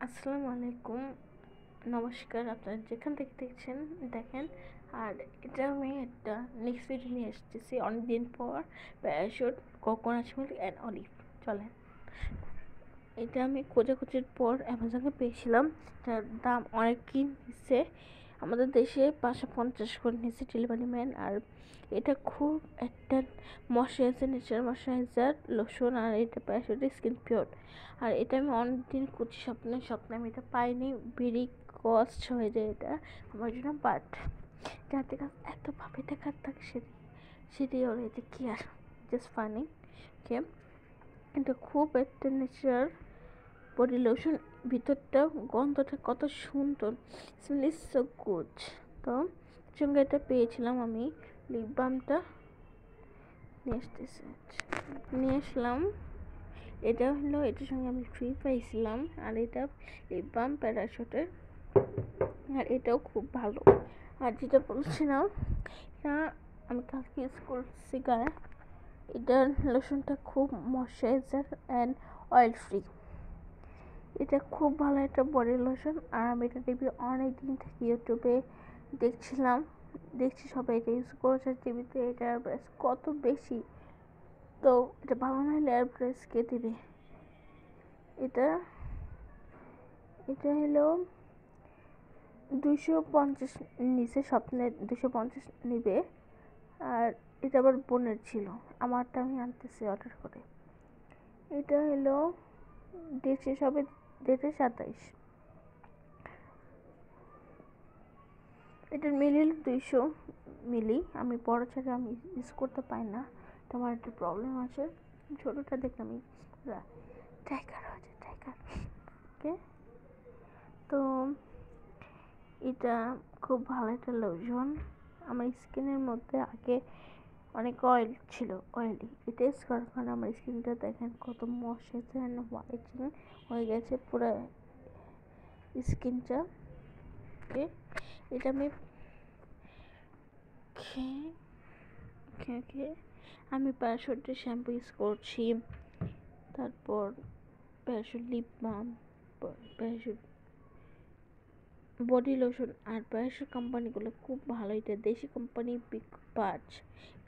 আসসালামু আলাইকুম, নমস্কার। আপনারা যেখান থেকে দেখছেন দেখেন। আর এটা আমি একটা নেক্সট ভিডিও নিয়ে এসেছি অনেকদিন পর। Parachute, coconut milk and olive. চলেন, এটা আমি খোঁজাখুঁজির পর অ্যামাজনে পেয়েছিলাম। এটার দাম অনেকই নিচ্ছে, আমাদের দেশে 550 করে নিচ্ছে ডেলিভারি ম্যান। আর এটা খুব একটা ময়শ্চারাইজার, ন্যাচারাল ময়শ্চারাইজার লোশন। আর এটা প্যারাশুটের স্কিন পিওর। আর এটা আমি অনেকদিন করছি, স্বপ্নে আমি এটা পাইনি। ভেরি কস্ট হয়ে যায় এটা আমার জন্য, বাট যাতে কাজ এতভাবে দেখার থাকে সেটি ওর এতে কি আর জাস্ট ফানি। ওকে, এটা খুব একটা ন্যাচারাল বডি লোশন। ভিতরটা গন্ধটা কত সুন্দর, স্মেল ইজ সো গুড। তো সঙ্গে এটা পেয়েছিলাম আমি লিপ বামটা নিয়ে আসলাম। এটা হলো, এটার সঙ্গে আমি ফ্রি পাইছিলাম। আর এটা লিপ বাম প্যারাশুটের, আর এটাও খুব ভালো। আর যেটা বলছিলাম, এটা আমি কালকে ইউজ করছি গায়ে। এটার লোশনটা খুব ময়শ্চারাইজার অ্যান্ড অয়েল ফ্রি। এটা খুব ভালো একটা বডি লোশন। আর আমি এটা রিভিউ অনেক দিন থেকে ইউটিউবে দেখছি সবাই এটা ইউজ করেছে টিভিতে। এটার প্রাইস কত বেশি, তো এটা ভালো না হলে এর প্রাইস কে দেবে। এটা এটা হলো 250 নিচে, স্বপ্নে 250 নিবে। আর এটা আবার বোনের ছিল, আমারটা আমি আনতেছি অর্ডার করে। এটা হলো ডেট শেষ হবে 27। এটার মিলি 200 মিলি। আমি বড় ছাড়া আমি ইউজ করতে পারি না, তো আমার একটা প্রবলেম আছে। ছোটোটা দেখলাম আমি টাইগার আছে, টাইগার। ওকে, তো এটা খুব ভালো একটা লোশন। আমার স্কিনের মধ্যে আগে অনেক অয়েল ছিল, অয়েলি। এটা ইউজ করার কারণে আমার স্কিনটা দেখেন কত ময়শ্চারাইজার অ্যান্ড হোয়াইটেনিং হয়ে গেছে পুরো স্কিনটা। ওকে, এটা আমি ওকে আমি প্যারাশুটের শ্যাম্পু ইউজ করছি, তারপর Parachute lip balm, Parachute body lotion. আর প্যারাশুট কোম্পানিগুলো খুব ভালো। এটা দেশি কোম্পানি, বিগ বাজ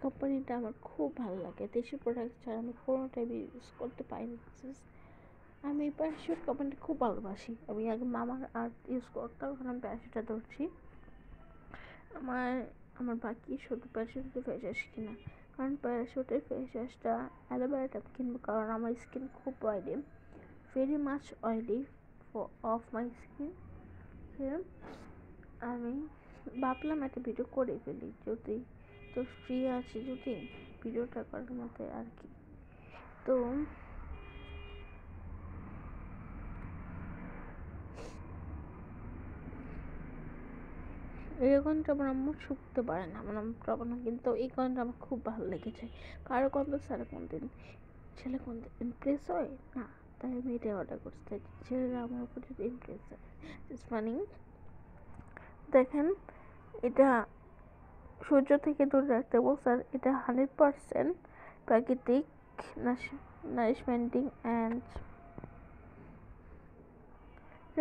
কোম্পানিটা আমার খুব ভালো লাগে। দেশি প্রোডাক্ট ছাড়া আমি কোনোটাই ইউজ করতে পারি না। আমি প্যারাশুট কোম্পানিটা খুব ভালোবাসি। আমি আগে মামার আর্থ ইউজ করতাম, এখন আমি প্যারাশুটটা ধরছি। আমার আমার বাকি শুধু প্যারাশুটের ফেস ওয়াশ কিনা, কারণ প্যারাশুটের ফেস ওয়াশটা অ্যালোভেরাটা কিনবো, কারণ আমার স্কিন খুব oily, very much oily of my skin. আমি ভাবলাম একটা ভিডিও করে ফেলি, যদি তো ফ্রি আছে, যদি ভিডিওটা করার মতো আর কি। তো এই গন্ধটা আমার আম্মু শুকতে পারে না, আমার আম্মু পারে না, কিন্তু এই গন্ধটা আমার খুব ভালো লেগেছে। কারো গন্ধ ছাড়া কোনদিন ছেলে কোনদিন ইমপ্রেস হয় না, তাই আমি এটা অর্ডার করছি। তাই ছেলেরা আমার উপর যদি ইমপ্রেস হয়, ইটস ফানি। দেখেন, এটা সূর্য থেকে দূরে রাখতে বলছে। আর এটা 100% প্রাকৃতিক নারিশমেন্টিং অ্যান্ড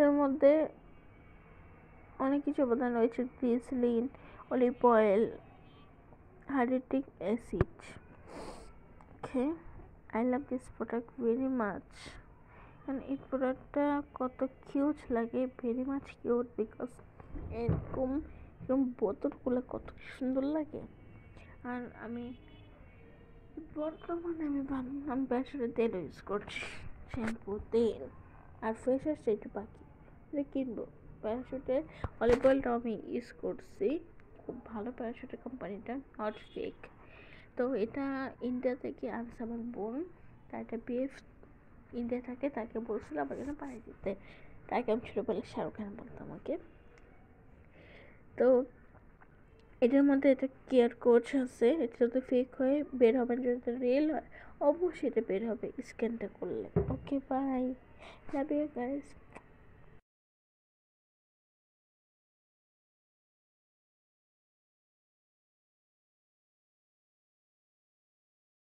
এর মধ্যে অনেক কিছু উপাদান রয়েছে: glycerin, olive oil, hydrochloric acid. Okay, I love this product very much. কারণ এই প্রোডাক্টটা কত কিউট লাগে, ভেরি মাচ কিউট, বিকজ এরকম বোতলগুলো কত সুন্দর লাগে। আর আমি বর্তমানে আমি প্যারাশুটের তেল ইউজ করছি, শ্যাম্পু, তেল আর ফেস ওয়াশ একটু বাকি, কিনবো। প্যারাশুটের অলিভ অয়েলটাও আমি ইউজ করছি, খুব ভালো প্যারাশুটের কোম্পানিটা, নট ফেক। তো এটা ইন্ডিয়া থেকে আনছে আমার বোন, তার একটা বিএফ ইন্ডিয়া থাকে, তাকে বলছিল আমার জন্য পাঠিয়ে দিতে। তাকে আমি ছোটোবেলায় শাহরুখ খান বলতাম ওকে। তো এটার মধ্যে একটা কেয়ার কোচ আছে, এটা যদি ফেক হয়ে বের হবে, যদি রিয়েল হয় অবশ্যই এটা বের হবে স্ক্যানটা করলে। ওকে, বাই, লাভ ইউ গাইস।